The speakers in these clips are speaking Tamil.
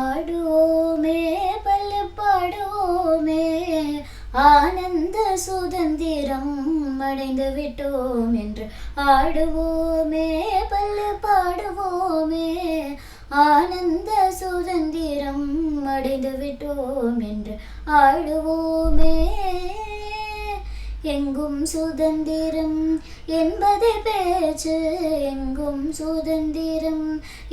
ஆடுவோமே பல்லு பாடுவோமே ஆனந்த சுதந்திரம் அடைந்து விட்டோம் என்று ஆடுவோமே பல்லு பாடுவோமே ஆனந்த சுதந்திரம் அடைந்து விட்டோம் என்று ஆடுவோமே. எங்கும் சுதந்திரம் என்பது பேச்சு, எங்கும் சுதந்திரம்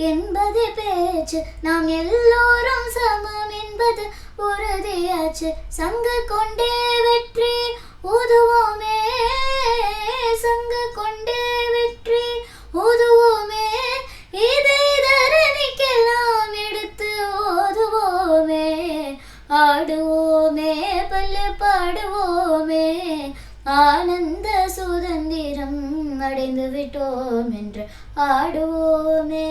என்பது பேச்சு, நாம் எல்லோரும் சமம் என்பது உறுதியாச்சு. சங்கு கொண்டே வெற்றி ஊதுவோமே, சங்கு கொண்டே வெற்றி ஊதுவோமே, இதை தரணிக்கெல்லாம் எடுத்து ஓதுவோமே. ஆடுவோமே பல்லு பாடுவோமே ஆனந்த சுதந்திரம் அடைந்து விட்டோம் என்று ஆடுவோமே.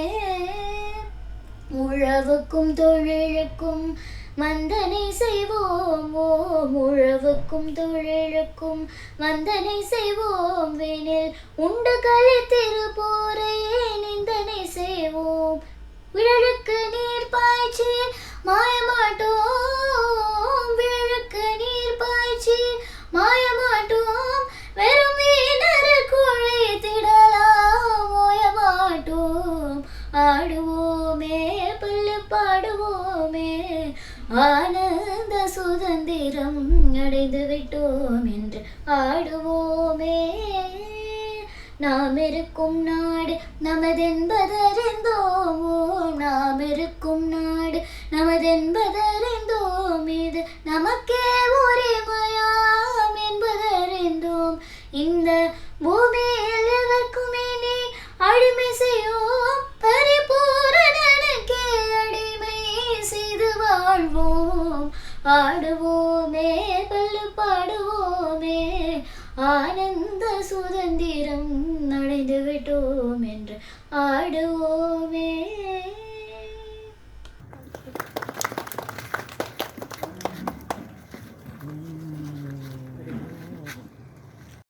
உழவுக்கும் தொழிலுக்கும் வந்தனை செய்வோம், உழவுக்கும் தொழிலுக்கும் வந்தனை செய்வோம், வேனில் உண்டு கழித்திருப்போரையே நிந்தனை செய்வோம். விழலுக்கு நீர் பாய்ச்சி மாயமாட்டோம், விழலுக்கு நீர் பாய்ச்சி மாயமாட்டோம், வெறும் வீணர் குழைத்திடலாம் ஓயமாட்டோம். ஆடுவோமே பல்லு பாடுவோமே ஆனந்த சுதந்திரம் அடைந்து விட்டோம் என்று ஆடுவோமே. நாம் இருக்கும் நாடு நமதென்பதறிந்தோம், நாம் இருக்கும் நாடு நமதென்பதறிந்தோம், இது நமக்கே உரிமையாம் என்பதறிந்தோம். இந்த பூமியில் எதற்குமே நீ அடிமை செய்யோம், பரிபூரணனுக்கே அடிமை செய்து வாழ்வோம். ஆடுவோமே பல்லு பாடுவோமே ஆனந்த சுதந்திரம் அடைந்து விட்டோம் என்று ஆடுவோமே.